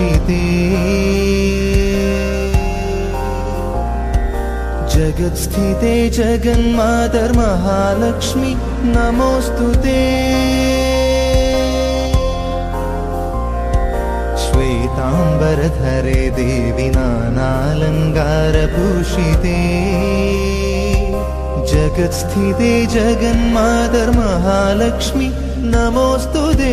ಭೂಷಿತೆ ಜಗತ್ಸ್ಥಿತೆ ಜಗನ್ಮಾತರ್ಮಹಾಲಕ್ಷ್ಮಿ ನಮೋಸ್ತುತೆ ಶ್ವೇತಾಂಬರಧರೆ ದೇವಿ ನಾನಾಲಂಕಾರಭೂಷಿತೆ ಜಗತ್ಸ್ಥಿತೆ ಜಗನ್ಮಾತರ್ಮಹಾಲಕ್ಷ್ಮಿ ನಮೋಸ್ತುತೆ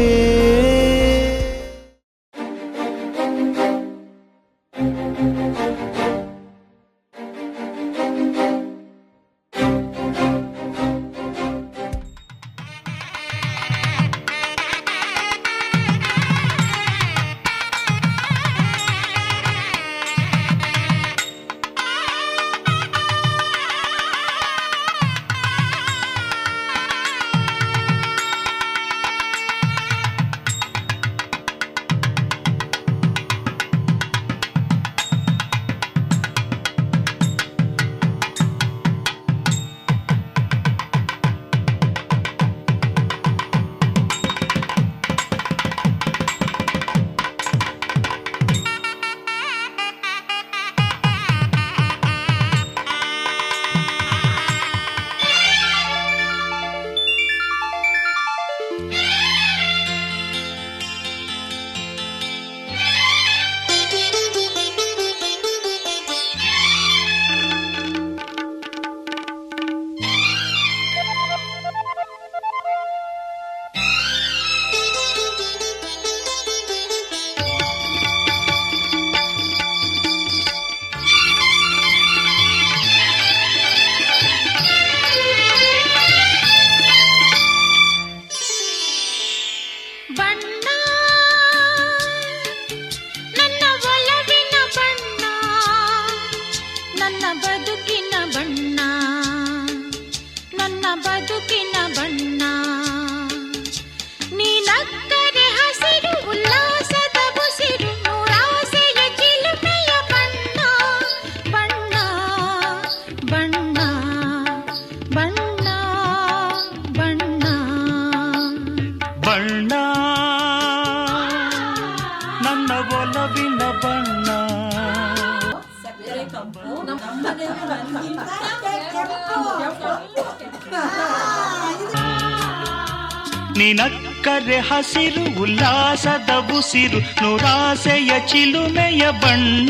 ನಿನಕ್ಕರೆ ಹಸಿರು ಉಲ್ಲಾಸದ ಉಸಿರು ನೂರಾಸೆಯ ಚಿಲುಮೆಯ ಬಣ್ಣ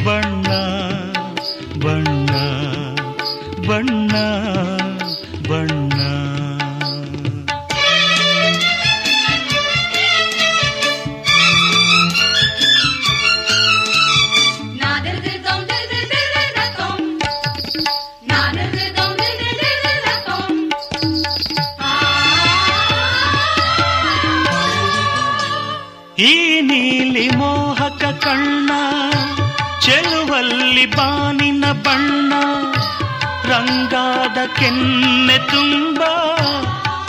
ಬಣ್ಣ ಬಣ್ಣ ಬಣ್ಣ ಬಣ್ಣ ಈ ನೀಲಿ ಮೋಹಕ ಕಣ್ಣ ಚೆಲುವಲ್ಲಿ ಬಾನಿನ ಬಣ್ಣ ರಂಗಾದ ಕೆನ್ನೆ ತುಂಬ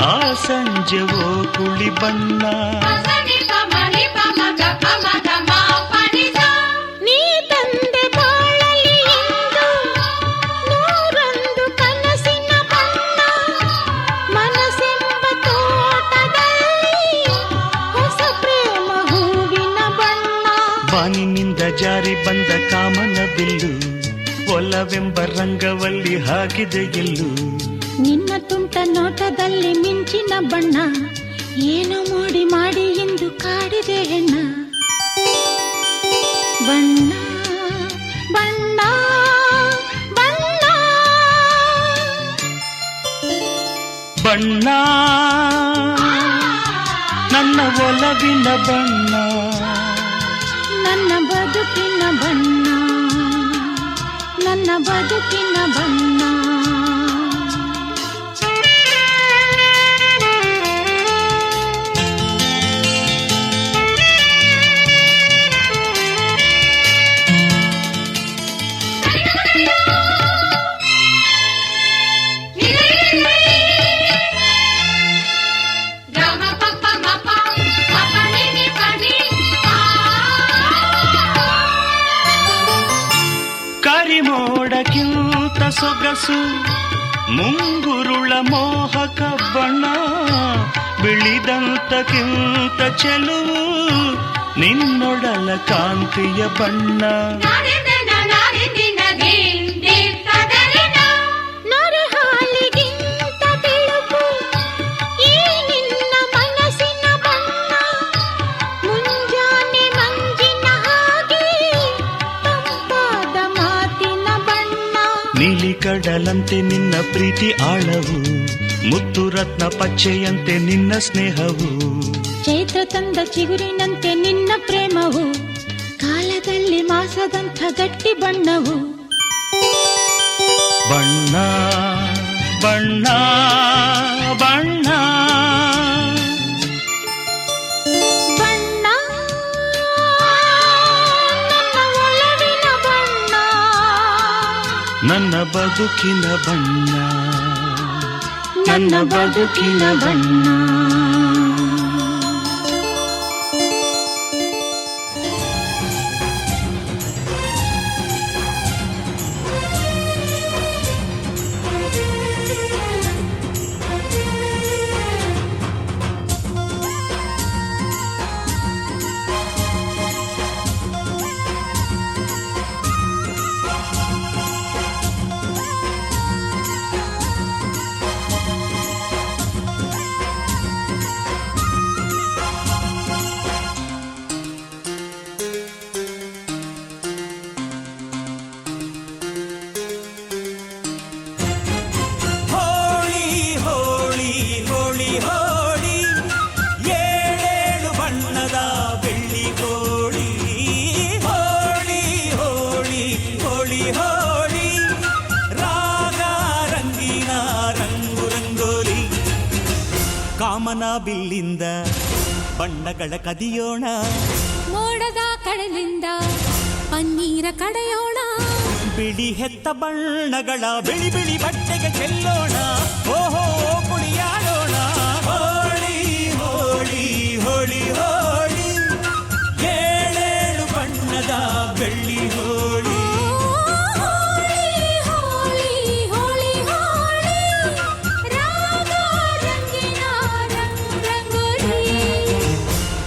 ಆ ಸಂಜೆವೋ ಕುಳಿ ಬಣ್ಣ ನೀ ತಂದೆ ಬಾಳಲಿ ಎಂದು ನೂರೊಂದು ಕನಸಿನ ಬಣ್ಣ ಮನಸ್ಸೆಂಬ ತೋಟದಲ್ಲಿ ಹೊಸ ಪ್ರೇಮ ಹೂವಿನ ಬಣ್ಣ ಬಾನಿನಿಂದ ಜಾರಿ ಬಂದ ಕಾಮನ ಬಿಲ್ಲು ಒಲವೆಂಬ ರಂಗವಲ್ಲಿ ಹಾಕಿದೆ ಎಲ್ಲೂ ನಿನ್ನ ತುಂಟ ನೋಟದಲ್ಲಿ ಮಿಂಚಿನ ಬಣ್ಣ ಏನು ಮೋಡಿ ಮಾಡಿ ಎಂದು ಕಾಡಿದೆ ಹೆಣ್ಣ ಬಣ್ಣ ಬಣ್ಣ ಬಣ್ಣ ಬಣ್ಣ ನನ್ನ ಒಲವಿನ ಬಣ್ಣ ನನ್ನ ಬದುಕಿನ ಬಣ್ಣ ನನ್ನ ಬದುಕಿನ ಬಣ್ಣ ಕರಿಮೋಡಕ್ಕಿಂತ ಸೊಗಸು ಮುಂಗುರುಳ ಮೋಹಕ ಬಣ್ಣ ಬಿಳಿದಂತಕ್ಕಿಂತ ಚೆಲುವು ನಿನ್ನೊಡಲ ಕಾಂತಿಯ ಬಣ್ಣ. ನೊರೆ ಹಾಲಿಗಿಂತ ಬೆಳಕು ಈ ನಿನ್ನ ಮನಸ್ಸಿನ ಬಣ್ಣ. ಮುಂಜಾನೆ ಮಂಜಿನ ಹಾಗೆ ತಂಪಾದ ಮಾತಿನ ಬಣ್ಣ. ನೀಲಿ ಕಡಲಂತೆ ನಿನ್ನ ಪ್ರೀತಿ ಆಳವು, ಮುತ್ತು ರತ್ನ ಪಚ್ಚೆಯಂತೆ ನಿನ್ನ ಸ್ನೇಹವು. ಚೈತ್ರ ತಂದ ಚಿಗುರಿನಂತೆ ನಿನ್ನ ಪ್ರೇಮವು, ಕಾಲದಲ್ಲಿ ಮಾಸದಂಥ ಗಟ್ಟಿ ಬಣ್ಣವು. ಬಣ್ಣ ಬಣ್ಣ ಬಣ್ಣ ಬಣ್ಣ ನನ್ನ ಒಲವಿನ ಬಣ್ಣ. ನನ್ನ ಬದುಕಿನ ಬಣ್ಣ, ನನ್ನ ಬದುಕಿನ ಬಣ್ಣ. ಕಾಮನ ಬಿಲ್ಲಿಂದ ಬಣ್ಣಗಳ ಕದಿಯೋಣ, ಮೋಡದ ಕಡಲಿಂದ ಪನ್ನೀರ ಕಡೆಯೋಣ. ಬಿಳಿ ಹೆತ್ತ ಬಣ್ಣಗಳ ಬಿಳಿ ಬಿಳಿ ಬಟ್ಟೆಗೆ ಚೆಲ್ಲೋಣ, ಓಹೋ ಕುಣಿಯಾಡೋಣ. ಹೋಳಿ ಹೋಳಿ ಹೋಳಿ ಹೋಳಿ, ಏಳೇಳು ಬಣ್ಣದ ಬೆಳ್ಳಿ ಹೋಳಿ.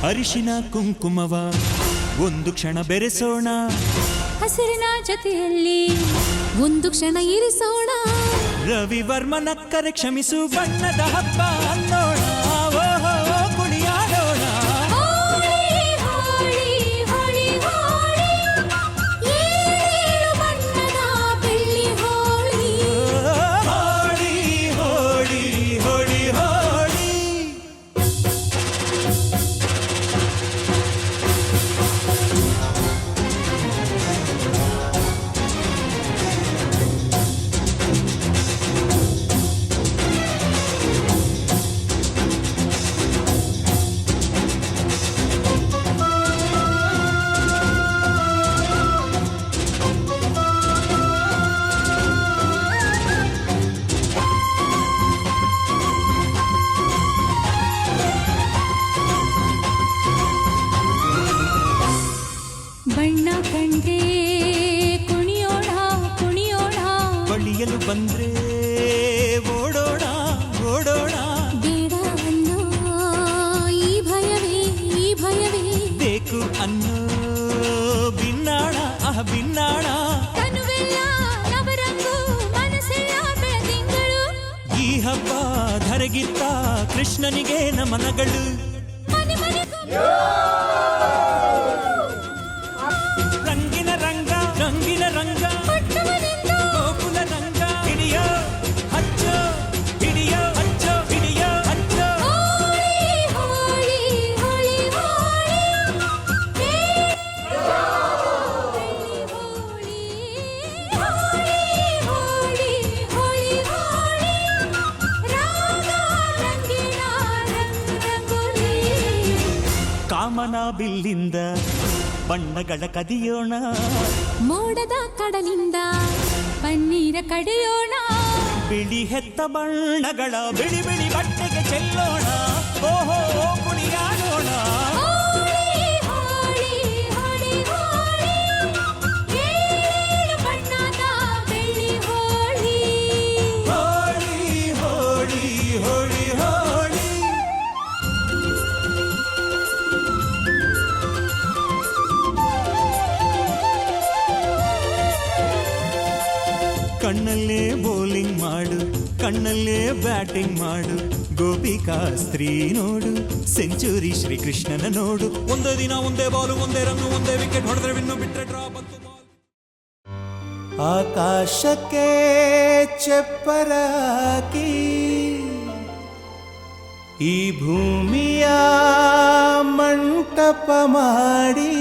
ಅರಿಶಿನ ಕುಂಕುಮವ ಒಂದು ಕ್ಷಣ ಬೆರೆಸೋಣ, ಹಸಿರಿನ ಜೊತೆಯಲ್ಲಿ ಒಂದು ಕ್ಷಣ ಇರಿಸೋಣ. ರವಿವರ್ಮನ ಕರೆ ಕ್ಷಮಿಸು ಬಣ್ಣದ ಹಬ್ಬ ಅನ್ನೋಣ, ಓಹೋ ಕುಣಿಯಾಡೋಣ. ಬಣ್ಣ ಕಂಡ್ರೆ ಕುಣಿಯೋಣ ಕುಣಿಯೋಣ, ಬಳಿಯಲು ಬಂದ್ರೆ ಓಡೋಣ ಓಡೋಣ. ಬೇಡ ಅನ್ನೋ ಈ ಭಯವೇ ಬೇಕು ಅನ್ನೋ ಬಿನ್ನಾಣ ಬಿನ್ನಾಣ. ತನುವೆಲ್ಲ ನವರಂಗು ಮನಸ್ಸೆಲ್ಲ ಬೆಳದಿಂಗಳು. ಈ ಹಬ್ಬ ಧರೆಗಿತ್ತ ಕೃಷ್ಣನಿಗೆ ನಮನಗಳು. ಮನೆ ಮನೆಗೂ ರಂಗಿನ ರಂಗ ರಂಗಿನ ರಂಗ, ಪಟ್ಟಣದಿಂದ ಗೋಕುಲ ರಂಗ. ಹಿಡಿಯೋ ಹಚ್ಚೋ ಹಿಡಿಯೋ ಹಚ್ಚೋ ಹಿಡಿಯೋ ಹಚ್ಚೋ. ಹೋಳಿ ಹೋಳಿ ಹೋಳಿ ಹೋಳಿ, ಹೋಳಿ ಹೋಳಿ ಹೋಳಿ, ರಾಗ ರಂಗಿನ ರಂಗೋಲಿ. ಕಾಮನ ಬಿಲ್ಲಿಂದ ಬಣ್ಣಗಳ ಕದಿಯೋಣ, ಮೋಡದ ಕಡಲಿಂದ ಪನ್ನೀರ ಕಡೆಯೋಣ. ಬಿಳಿ ಹೆತ್ತ ಬಣ್ಣಗಳ ಬಿಳಿ ಬಿಳಿ ಬಟ್ಟೆಗೆ ಚೆಲ್ಲೋಣ, ಓಹೋ ಕುಣಿಯಾಡೋಣ. ಹೋಳಿ ಹೋಳಿ ಹೋಳಿ ಹೋಳಿ, ಏಳು ಬಣ್ಣದ ಬೆಳ್ಳಿ ಹೋಳಿ. ಹೋಳಿ ಹೋಳಿ ಹೋಳಿ ಹೋಳಿ. ಕಣ್ಣಲ್ಲೇ ಬೌಲಿಂಗ್ ಮಾಡು, ಕಣ್ಣಲ್ಲೇ ಬ್ಯಾಟಿಂಗ್ ಮಾಡು, ಗೋಪಿಕಾ ಸ್ತ್ರೀ ನೋಡು, ಸೆಂಚುರಿ ಶ್ರೀಕೃಷ್ಣನ ನೋಡು. ಒಂದೇ ದಿನ ಒಂದೇ ಬಾಲು, ಒಂದೇ ರನ್ನು, ಒಂದೇ ವಿಕೆಟ್ ಹೊಡೆದ್ರೆ ವಿನ್ನು, ಬಿಟ್ರೆ ಡ್ರಾ ಬಂತು ಬಾಲ್. ಆಕಾಶಕ್ಕೆ ಚಪ್ಪರಾಕಿ ಈ ಭೂಮಿಯ ಮಂಟಪ ಮಾಡಿ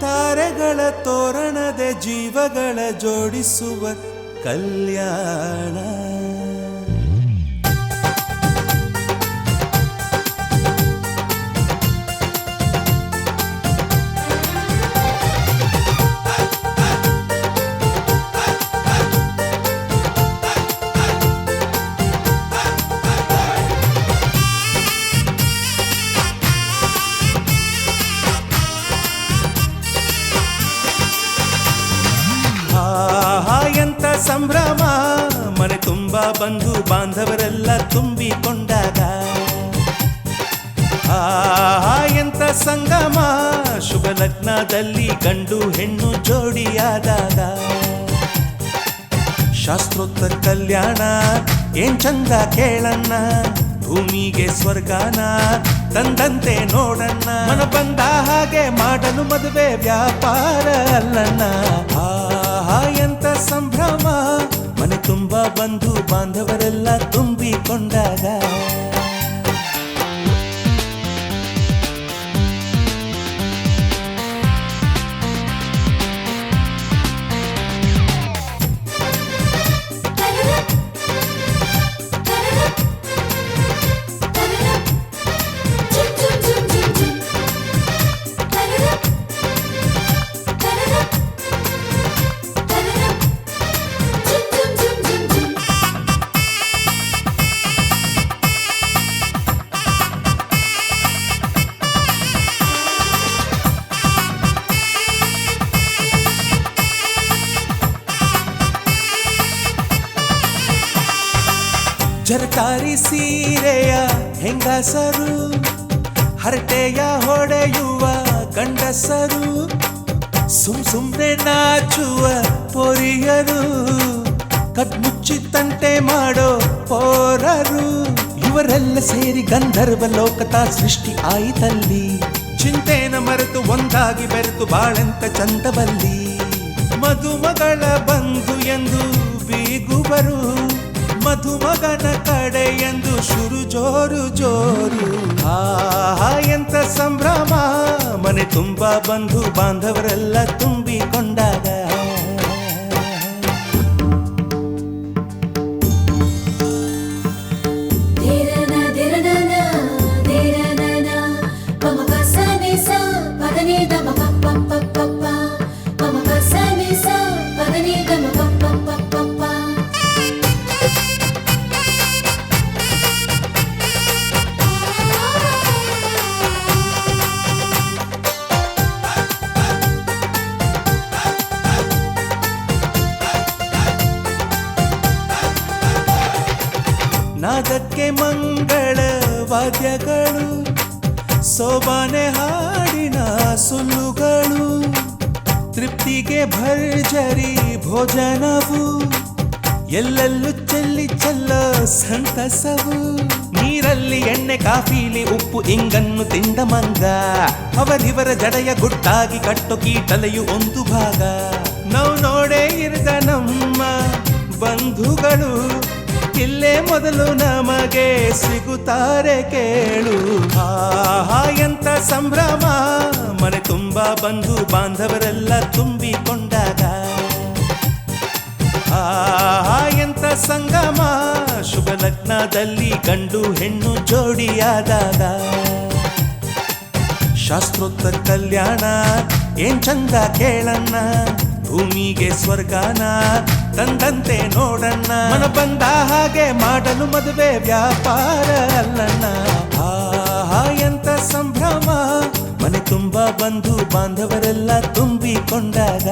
ತಾರೆಗಳ ತೋರಣದೆ ಜೀವಗಳ ಜೋಡಿಸುವ ಕಲ್ಯಾಣ. ಎಂತ ಸಂಭ್ರಮ, ಮನೆ ತುಂಬ ಬಂಧು ಬಾಂಧವರೆಲ್ಲ ತುಂಬಿಕೊಂಡಾಗ. ಎಂತ ಸಂಗಮ, ಶುಭ ಲಗ್ನದಲ್ಲಿ ಗಂಡು ಹೆಣ್ಣು ಜೋಡಿಯಾದಾಗ. ಶಾಸ್ತ್ರೋತ್ತರ ಕಲ್ಯಾಣ ಏನ್ ಚಂದ ಕೇಳಣ್ಣ, ಭೂಮಿಗೆ ಸ್ವರ್ಗಾನ ತಂದಂತೆ ನೋಡಣ್ಣ. ಮನ ಬಂದ ಹಾಗೆ ಮಾಡಲು ಮದುವೆ ವ್ಯಾಪಾರ ಅಲ್ಲಣ್ಣ. ಎಂತ ಸಂಭ್ರಮ, ಮನೆ ತುಂಬ ಬಂಧು ಬಾಂಧವರೆಲ್ಲ ತುಂಬಿಕೊಂಡಾಗ. ಜರಕಾರಿ ಸೀರೆಯ ಹೆಂಗಸರು, ಹರಟೆಯ ಹೊಡೆಯುವ ಗಂಡಸರು, ಸುಮ್ನೆ ನಾಚುವ ಪೊರಿಯರು, ಕಟ್ಮುಚ್ಚಿ ತಂಟೆ ಮಾಡೋ ಪೋರರು. ಇವರೆಲ್ಲ ಸೇರಿ ಗಂಧರ್ವ ಲೋಕದ ಸೃಷ್ಟಿ ಆಯಿತಲ್ಲಿ. ಚಿಂತೆನ ಮರೆತು ಒಂದಾಗಿ ಬೆರೆತು ಬಾಳೆಂತ ಚಂದವಲ್ಲಿ. ಮದುಮಗಳ ಬಂಧು ಎಂದು ಬೀಗುವರು, ಮಧುಮಗನ ಕಡೆ ಎಂದು ಶುರು ಜೋರು ಜೋರು. ಎಂತ ಸಂಭ್ರಮ, ಮನೆ ತುಂಬ ಬಂಧು ಬಾಂಧವರೆಲ್ಲ ತುಂಬಿಕೊಂಡಾಗ. ನಾದಕ್ಕೆ ಮಂಗಳ ವಾದ್ಯಗಳು, ಸೋಬಾನೆ ಹಾಡಿನ ಸುಳ್ಳುಗಳು, ತೃಪ್ತಿಗೆ ಭರ್ಜರಿ ಭೋಜನವು, ಎಲ್ಲೆಲ್ಲೂ ಚೆಲ್ಲಿ ಚೆಲ್ಲೋ ಸಂತಸವು. ನೀರಲ್ಲಿ ಎಣ್ಣೆ ಕಾಫಿಲಿ ಉಪ್ಪು ಇಂಗನ್ನು ತಿಂದ ಮಂಗ, ಅವರಿವರ ಜಡೆಯ ಗುಟ್ಟಾಗಿ ಕಟ್ಟು ಕೀಟಲೆಯು ಒಂದು ಭಾಗ. ನಾವು ನೋಡೇ ಇರದ ನಮ್ಮ ಬಂಧುಗಳು ಇಲ್ಲೇ ಮೊದಲು ನಮಗೆ ಸಿಗುತ್ತಾರೆ ಕೇಳು. ಎಂತ ಸಂಭ್ರಮ, ಮನೆ ತುಂಬ ಬಂಧು ಬಾಂಧವರೆಲ್ಲ ತುಂಬಿಕೊಂಡಾಗ. ಎಂತ ಸಂಗಮ, ಶುಭ ಲಗ್ನದಲ್ಲಿ ಗಂಡು ಹೆಣ್ಣು ಜೋಡಿಯಾದಾಗ. ಶಾಸ್ತ್ರೋತ್ತರ ಕಲ್ಯಾಣ ಏನ್ ಚಂದ ಕೇಳಣ್ಣ, ಭೂಮಿಗೆ ಸ್ವರ್ಗಾನ ತಂದಂತೆ ನೋಡಣ್ಣ. ಮನ ಬಂದ ಹಾಗೆ ಮಾಡಲು ಮದುವೆ ವ್ಯಾಪಾರ ಅಲ್ಲಣ್ಣ. ಎಂತ ಸಂಭ್ರಮ, ಮನೆ ತುಂಬ ಬಂಧು ಬಾಂಧವರೆಲ್ಲ ತುಂಬಿಕೊಂಡಾಗ.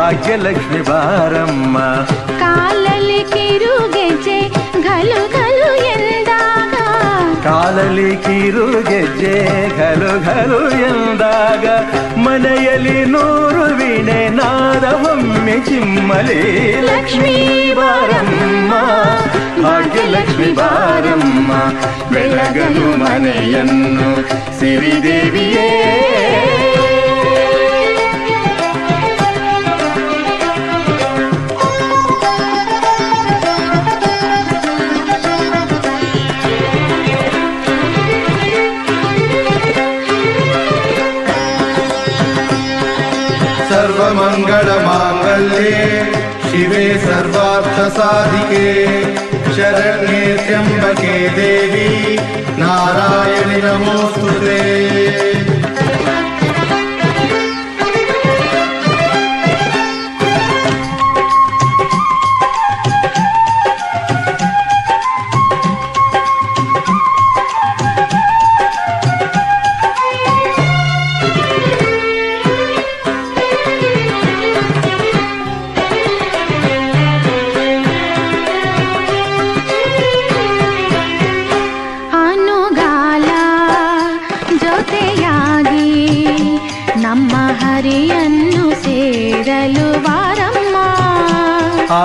ಭಾಗ್ಯಲಕ್ಷ್ಮಿ ಬಾರಮ್ಮ. ಕಾಲಲ್ಲಿ ಕಿರುಗೆಜ್ಜೆ ಘಲು ಘಲು ಎಂದಾಗ, ಕಾಲಲ್ಲಿ ಕಿರುಗೆಜ್ಜೆ ಘಲು ಘಲು ಎಂದಾಗ, ಮನೆಯಲ್ಲಿ 100 ವೀಣೆ ನಾದವೊಮ್ಮೆ ಚಿಮ್ಮಲಿ. ಲಕ್ಷ್ಮೀ ಬಾರಮ್ಮ, ಭಾಗ್ಯಲಕ್ಷ್ಮಿ ಬಾರಮ್ಮ, ಬೆಳಗಲು ಮನೆಯನ್ನು ಸಿರಿದೇವಿಯೇ. सर्वमंगल मांगल्ये शिवे सर्वार्थ साधिके शरण्ये त्र्यंबके देवी नारायणि नमोस्तुते.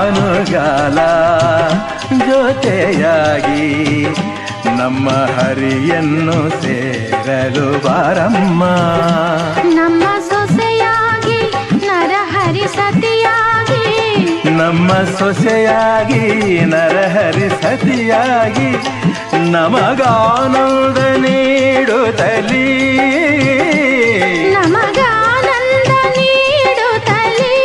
ಅನುಗಾಲ ಜೊತೆಯಾಗಿ ನಮ್ಮ ಹರಿಯನ್ನು ಸೇರಲು ಬಾರಮ್ಮ. ನಮ್ಮ ಸೊಸೆಯಾಗಿ ನರಹರಿ ಸತಿಯಾಗಿ, ನಮ್ಮ ಸೊಸೆಯಾಗಿ ನರಹರಿ ಸತಿಯಾಗಿ, ನಮಗಾನಂದ ನೀಡುತ್ತಲೀ, ನಮಗಾನಂದ ನೀಡುತ್ತಲೀ.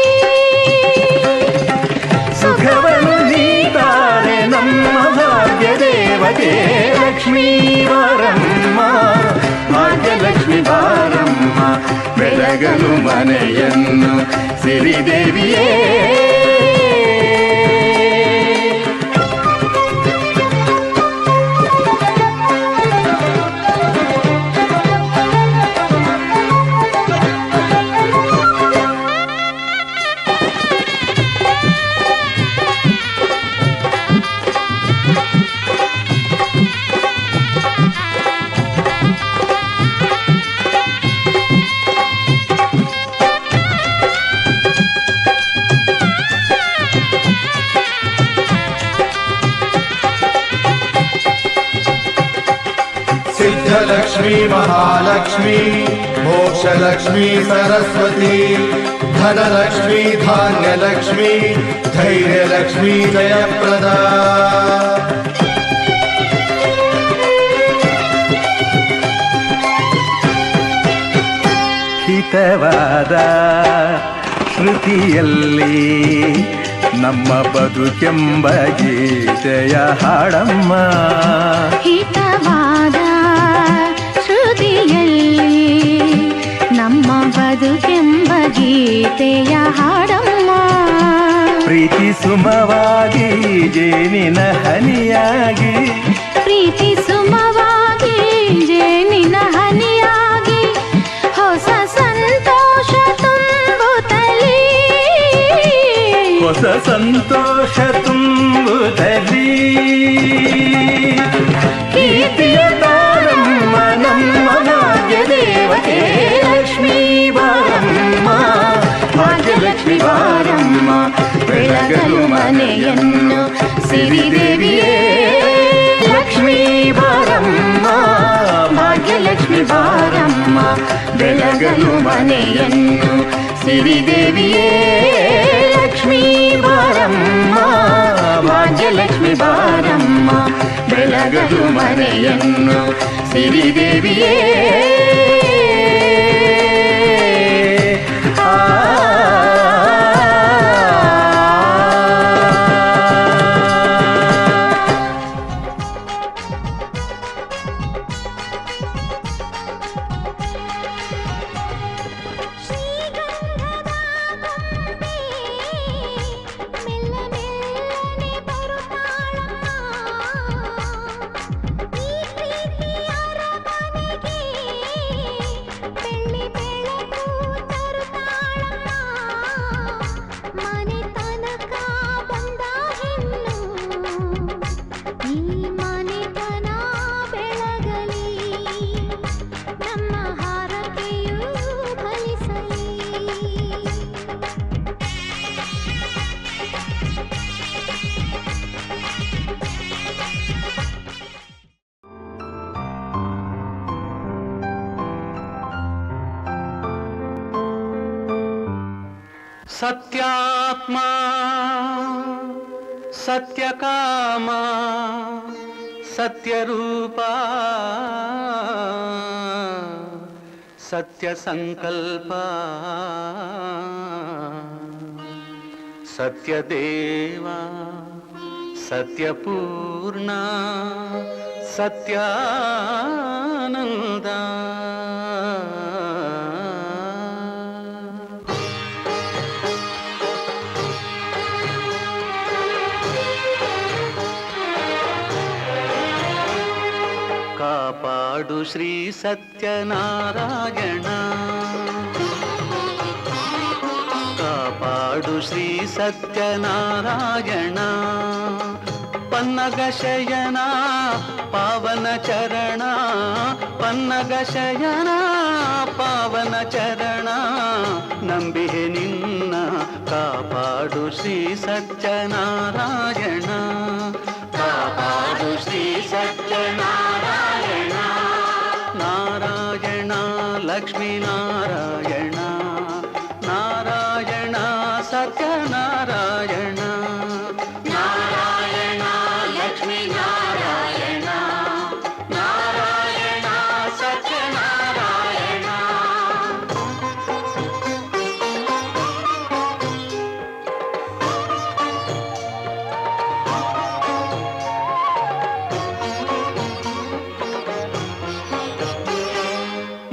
ಸುಖವನ್ನು ನೀತಾರೆ ನಮ್ಮ ಭಾಗ್ಯ ದೇವತೆ ಲಕ್ಷ್ಮೀ ಬಾರಮ್ಮ, ಭಾಗ್ಯಲಕ್ಷ್ಮಿ ಬಾರಮ್ಮ, ಬೆಳಗಲು ಮನೆಯನ್ನು ಸಿರಿದೇವಿಯೇ. सिद्धलक्ष्मी महालक्ष्मी मोक्षलक्ष्मी सरस्वती धनलक्ष्मी धान्यलक्ष्मी धैर्यलक्ष्मी जयप्रदा. ಹಿತವಾದ ಶ್ರುತಿಯಲ್ಲಿ ನಮ್ಮ ಬದುಕೆಂಬ ಗೀತೆಯ ಹಾಡಮ್ಮ. ಹಿತವಾದ ಶ್ರುತಿಯಲ್ಲಿ ನಮ್ಮ ಬದುಕೆಂಬ ಗೀತೆಯ ಹಾಡಮ್ಮ. ಪ್ರೀತಿ ಸುಮವಾಗಿ ಜೇನಿನ ಹನಿಯಾಗಿ, ಪ್ರೀತಿ ಸುಮವಾಗಿ ಜೇನಿನ ಹನಿಯಾಗಿ, ಹೊಸ ಸಂತೋಷ ತುಂಬುತ್ತಲೀ, ಹೊಸ ಸಂತೋಷ ತುಂಬುತ್ತಲೀ. ಕೀರ್ತಿಯ ತಾರಮ್ಮ ನಮ್ಮ ಭಾಗ್ಯ ದೇವತೆ ಲಕ್ಷ್ಮೀ ಬಾರಮ್ಮ, ಭಾಗ್ಯಲಕ್ಷ್ಮಿ ಬಾರಮ್ಮ, ಬೆಳಗಲು ಮನೆಯನ್ನು ಸಿರಿದೇವಿಯೇ. ಲಕ್ಷ್ಮೀ ಬಾರಮ್ಮ, ಭಾಗ್ಯಲಕ್ಷ್ಮಿ ಬಾರಮ್ಮ, ಬೆಳಗಲು ಮನೆಯನ್ನು ಸಿರಿದೇವಿಯೇ. ಲಕ್ಷ್ಮೀ ಬಾರಮ್ಮ, ಭಾಗ್ಯಲಕ್ಷ್ಮಿ ಬಾರಮ್ಮ, ಬೆಳಗಲು ಮನೆಯನ್ನು ಸಿರಿದೇವಿಯೇ. ಈ ಪ್ರೀತಿಯ ಅರಮನೆಗೆ ಸತ್ಯಾತ್ಮ ಸತ್ಯಕಾಮ ಸತ್ಯರೂಪ ಸತ್ಯಸಂಕಲ್ಪ ಸತ್ಯದೇವ ಸತ್ಯಪೂರ್ಣ ಸತ್ಯಾನಂದ ಕಾಪಾಡು ಶ್ರೀ ಸತ್ಯನಾರಾಯಣ ಕಾಪಾಡು ಶ್ರೀ ಸತ್ಯನಾರಾಯಣ ಪನ್ನಗ ಶಯನ ಪಾವನ ಚರಣ ಪನ್ನಗ ಶಯನ ಪಾವನ ಚರಣ ನಂಬಿಹೆ ನಿನ್ನ ಕಾಪಾಡು ಶ್ರೀ ಸತ್ಯನಾರಾಯಣ ಕಾಪಾಡು ಶ್ರೀ ಸತ್ಯನಾರಾಯಣ ನಾರಾಯಣ ಲಕ್ಷ್ಮೀ ನಾರಾಯಣ ನಾರಾಯಣ ಸತ್ಯನಾರಾಯಣ ನಾರಾಯಣ ಲಕ್ಷ್ಮೀ ನಾರಾಯಣ ನಾರಾಯಣ ಸತ್ಯನಾರಾಯಣ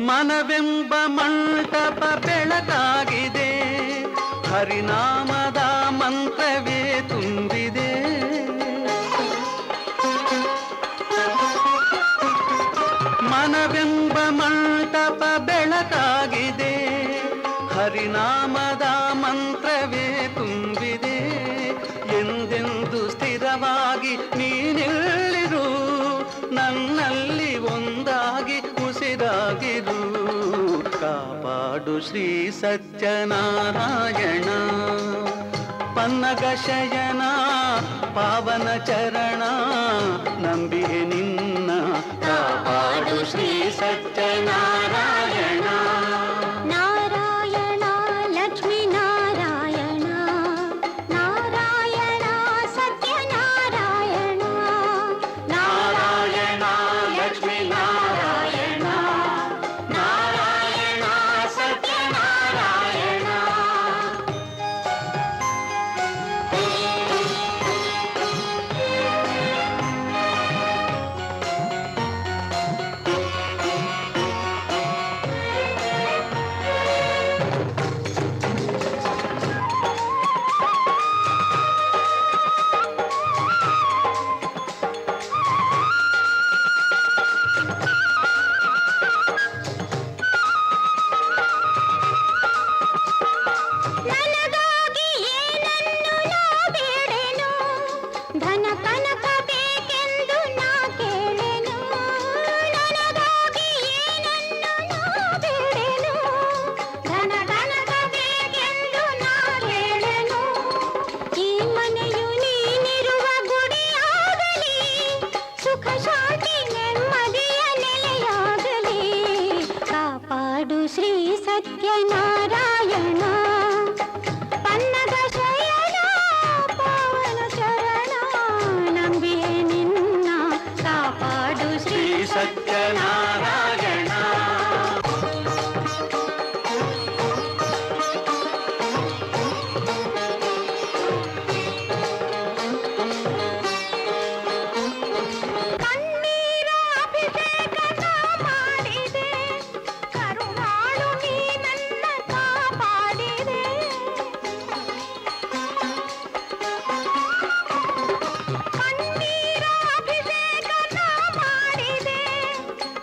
ಮನವೆಂಬ ಮಂಟಪ ಬೆಳಕಾಗಿದೆ ಹರಿನಾಮದ ಮಂತ್ರವೇ ತುಂಬಿದೆ ಮನವೆಂಬ ಮಂಟಪ ಬೆಳಕಾಗಿದೆ ಹರಿನಾಮದ ಮಂತ್ರವೇ ತುಂಬಿದೆ ಎಂದೆಂದು ಸ್ಥಿರವಾಗಿ ನೀನಿಲ್ಲಿರು ನನ್ನಲ್ಲಿ ಒಂದಾಗಿ ಉಸಿರಾಗಿರು ಕಾಪಾಡು ಶ್ರೀ ಸತ್ಯನಾರಾಯಣ ಪನ್ನಗ ಶಯನ ಪಾವನ ಚರಣ ನಂಬಿಹೆ ನಿನ್ನ ಕಾಪಾಡು ಶ್ರೀ ಸತ್ಯನಾರಾಯಣ ನಾರಾಯಣ ಲಕ್ಷ್ಮೀ ನಾರಾಯಣ ನಾರಾಯಣ ಸತ್ಯನಾರಾಯಣ ನಾರಾಯಣ ಲಕ್ಷ್ಮೀ ನಾರಾಯಣ ನಾರಾಯಣ ಸತ್ಯನಾರಾಯಣ ನನಗಾಗಿ ಏನನ್ನು ನಾ ಬೇಡೆನು ಧನ ಕನಕ ಬೇಕೆಂದು ನಾ ಕೇಳೆನು ನನಗಾಗಿ ಏನನ್ನು ನಾ ಬೇಡೆನು ಧನ ಕನಕ ಬೇಕೆಂದು ನಾ ಕೇಳೆನು ಈ ಮನೆಯು ನೀನಿರುವ ಗುಡಿಯಾಗಲಿ ಸುಖ ಶಾಂತಿ ನೆಮ್ಮದಿಯ ನೆಲೆಯಾಗಲಿ ಕಾಪಾಡು ಶ್ರೀ ಸತ್ಯನಾರಾಯಣ ಪನ್ನಗ ಶಯನ ಪಾವನ ಚರಣ ನಂಬಿಯೇ ನಿನ್ನ ಕಾಪಾಡು ಶ್ರೀ ಸತ್ಯನಾರಾಯಣ ಕಣ್ಣೀರ ಅಭಿಷೇಕ ನಾ ಮಾಡಿದೆ ಕರುಣಾಳು ನೀ ನನ್ನ ಕಾಪಾಡಿದೆ ಕಣ್ಣೀರ ಅಭಿಷೇಕ ನಾ ಮಾಡಿದೆ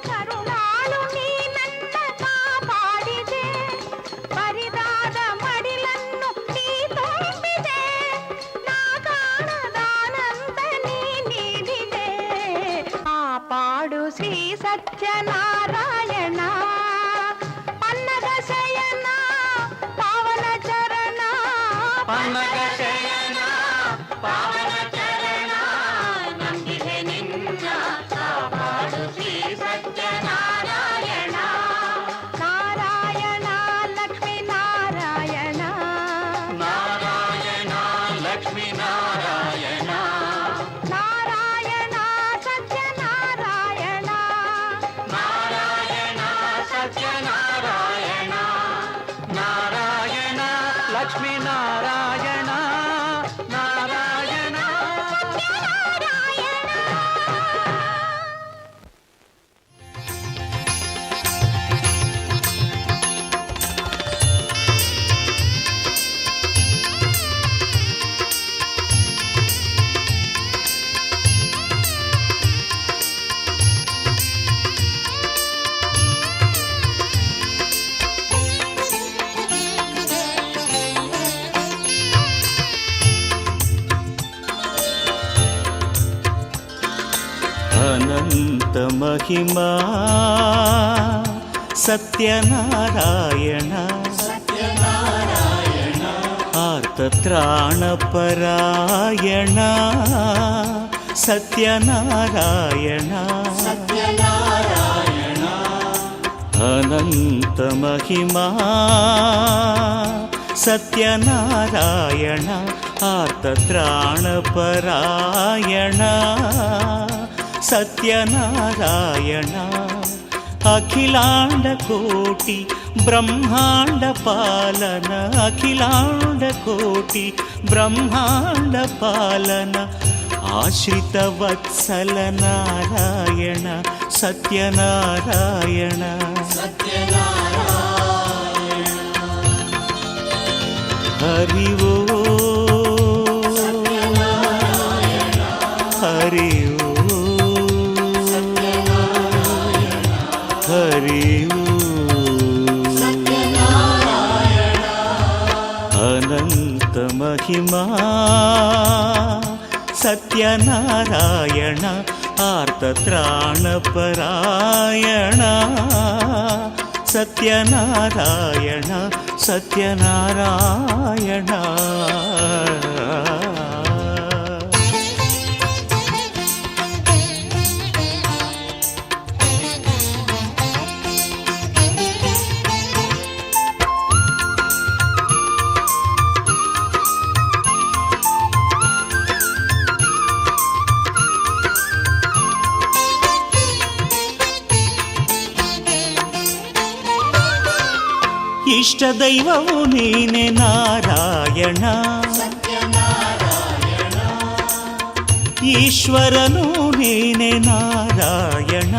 ಕರುಣಾಳು ನೀ ನನ್ನ ಕಾಪಾಡಿದೆ ಬರಿದಾದ ಮಡಿಲನ್ನು ನೀ ತುಂಬಿದೆ ನಾ ಕಾಣದಾನಂದ ನೀ ನೀಡಿದೆ ಕಾಪಾಡು ಶ್ರೀ ಸತ್ಯನಾರಾಯಣ ಪನ್ನಗ ಶಯನ ಪಾವನ ಚರಣ ಪನ್ನಗ ಶಯನ ಪಾವನ ಚರಣ ನಂಬಿದೆ ನಿನ್ನ ಕಾಪಾಡು ಶ್ರೀ ಸತ್ಯನಾರಾಯಣ ನಾರಾಯಣ ಲಕ್ಷ್ಮೀ ನಾರಾಯಣ महिमा सत्यनारायण आर्तत्राणपरायण सत्यनारायण अनंत महिमा सत्यनारायण आर्तत्राणपरायण सत्यनारायण अखिलांड कोटि ब्रह्मांड पालन अखिलांड कोटि ब्रह्मांड पालन आश्रित वत्सल नारायण सत्यनारायण हरि वो हरि वो हरि अनंत महिमा सत्यनारायण आर्तत्राणपरायण सत्यनारायण सत्यनारायण इष्ट दैववु नीने नारायण ईश्वरनु नीने नारायण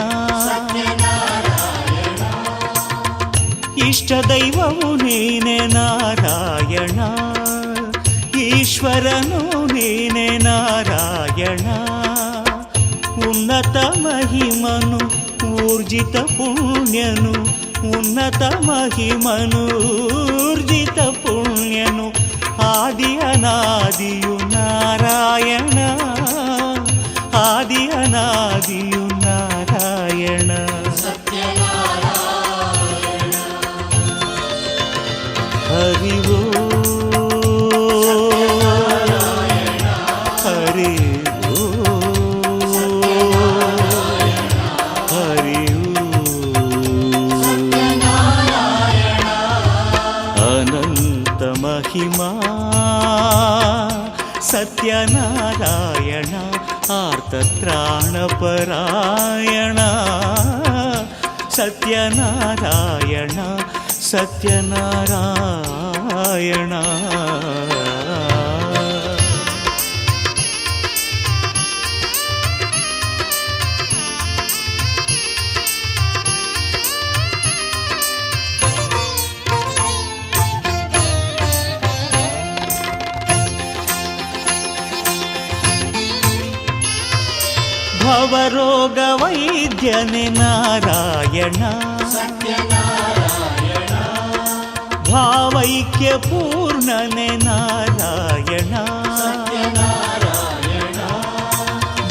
इष्ट दैववु नीने नारायण ईश्वरनु नीने नारायण उन्नत महिमनु ऊर्जित पुण्यनु उन्नत महिमनूर्जित पुण्यनु आदि अनादियु नारायण आदि अनादियु नारायण हरि वो हरि वो हरि महिमा सत्यनारायण आर्तत्राणपरायण सत्यनारायण सत्यनारायण भवरोग वैद्यने नारायण भावैक्य पूर्णने नारायण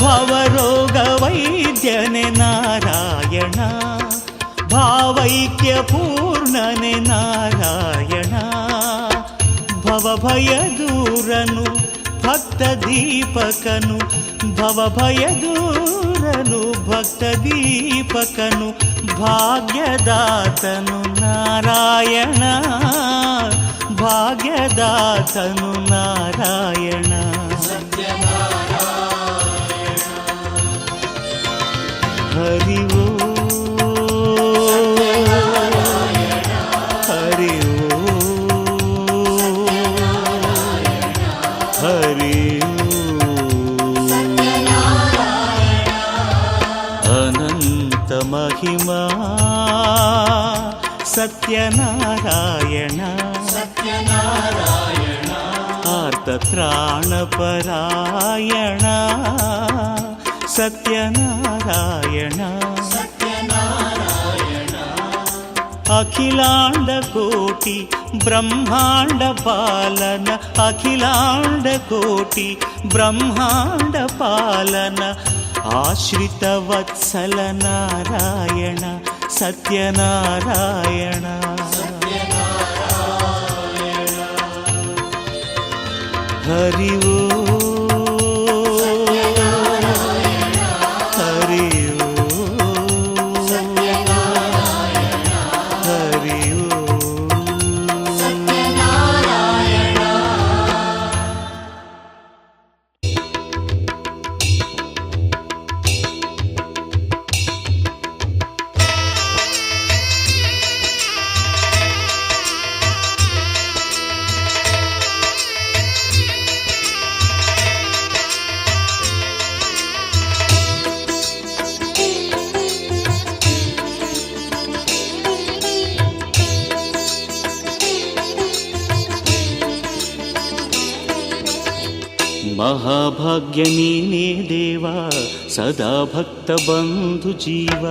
भवरोग वैद्यने नारायण भावैक्य पूर्णने नारायण भवभय दूरनु भक्त दीपकनु भवभय दूरनु भक्त दीपकनु भाग्यदातनु नारायण भाग्यदातनु नारायण हरि वो हरि वो हरि अनंत महिमा सत्यनारायण आर्तत्राणपरायण सत्यनारायण अखिलांड कोटि ब्रह्मांड पालन अखिलांड कोटि ब्रह्मांड पालन ಆಶ್ರಿತ ವತ್ಸಲ ನಾರಾಯಣ ಸತ್ಯನಾರಾಯಣ ಹರಿ ಓ ಹರಿ ಓ ಹರಿ ಓ. ಮಹಾಭಾಗ್ಯ ನೀನೇ ದೇವ ಸದಾ ಭಕ್ತ ಬಂಧು ಜೀವ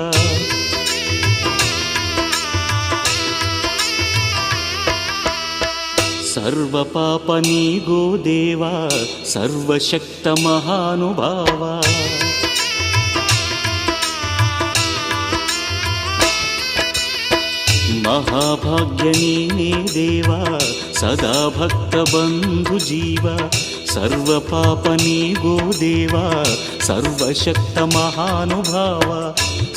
ಸರ್ವ ಪಾಪ ನೀಗೋ ದೇವ ಸರ್ವಶಕ್ತ ಮಹಾನುಭಾವ ಮಹಾಭಾಗ್ಯ ನೀನೇ ದೇವ ಸದಾ ಭಕ್ತ ಬಂಧು ಜೀವ ಸರ್ವ ಪಾಪ ನೀಗೋ ದೇವ ಸರ್ವಶಕ್ತ ಮಹಾನುಭಾವ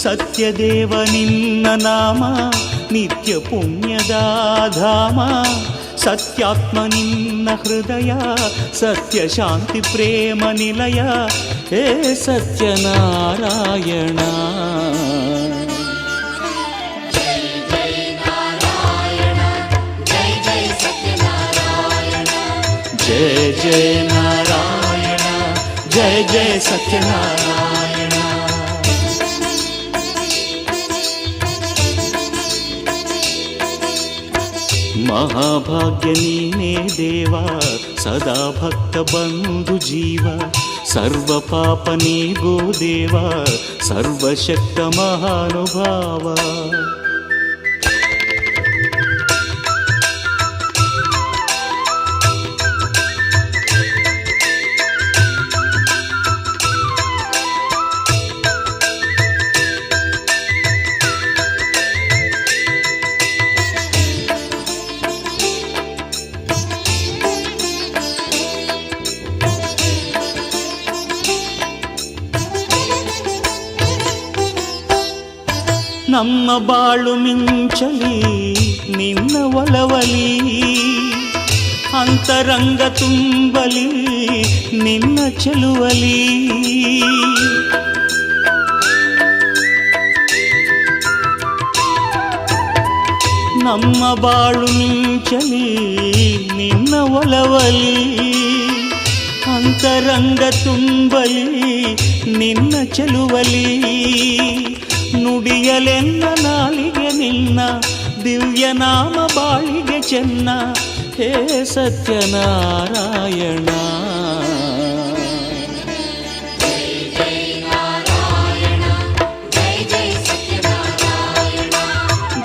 ಸತ್ಯದೇವ ನಿನ್ನ ನಾಮ ನಿತ್ಯ ಪುಣ್ಯದ ಧಾಮ ಸತ್ಯಾತ್ಮ ನಿನ್ನ ಹೃದಯ ಸತ್ಯ ಶಾಂತಿ ಪ್ರೇಮ ನಿಲಯ ಹೇ ಸತ್ಯನಾರಾಯಣ जय जय नारायण जय जय सत्यनारायण महाभाग्य नीने देवा सदा भक्त बंधु जीव सर्व पाप नीगो देवा सर्वशक्त महानुभाव ನಮ್ಮ ಬಾಳು ಮಿಂಚಲಿ ನಿನ್ನ ಒಲವಲಿ ಅಂತರಂಗ ತುಂಬಲಿ ನಿನ್ನ ಚೆಲುವಲಿ ನಮ್ಮ ಬಾಳು ಮಿಂಚಲಿ ನಿನ್ನ ಒಲವಲಿ ಅಂತರಂಗ ತುಂಬಲಿ ನಿನ್ನ ಚೆಲುವಲಿ ನುಡಿಯಲೆನ್ನ ನಾಲಿಗೆ ನಿನ್ನ ದಿವ್ಯ ನಾಮ ಬಾಳಿಗೆ ಚೆನ್ನ ಹೇ ಸತ್ಯನಾರಾಯಣ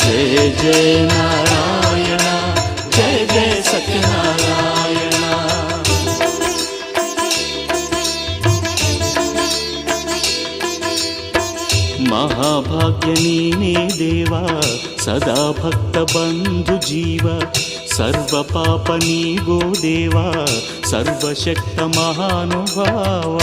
जय जय नारायण जय जय सत्यनारायण महाभाग्य नीने देवा सदा भक्त बंधु जीव सर्व पाप नीगो देवा सर्वशक्त महानुभाव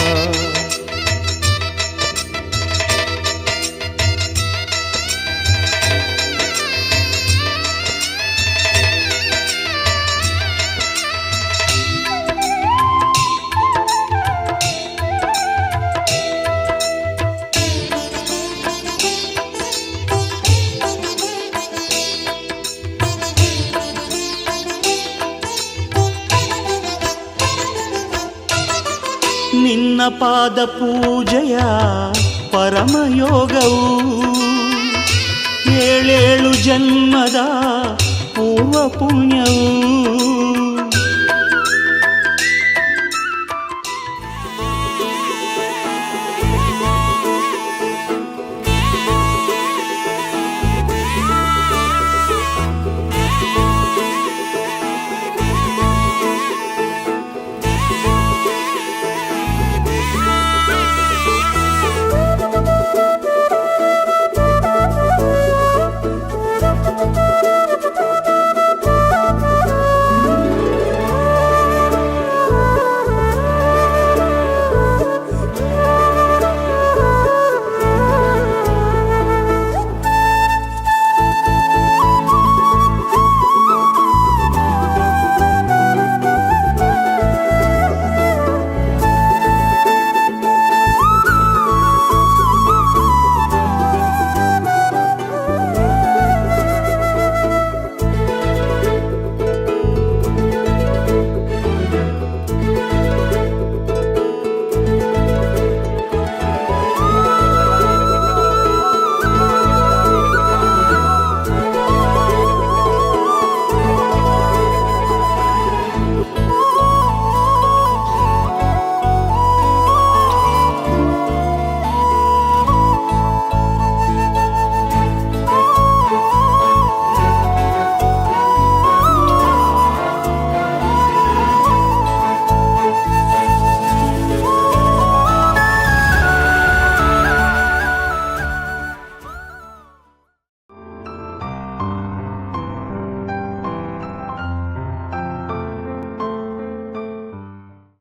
ನಿನ್ನ ಪಾದ ಪೂಜೆಯ ಪರಮಯೋಗವು ಏಳೇಳು ಜನ್ಮದ ಪೂರ್ವ ಪುಣ್ಯವು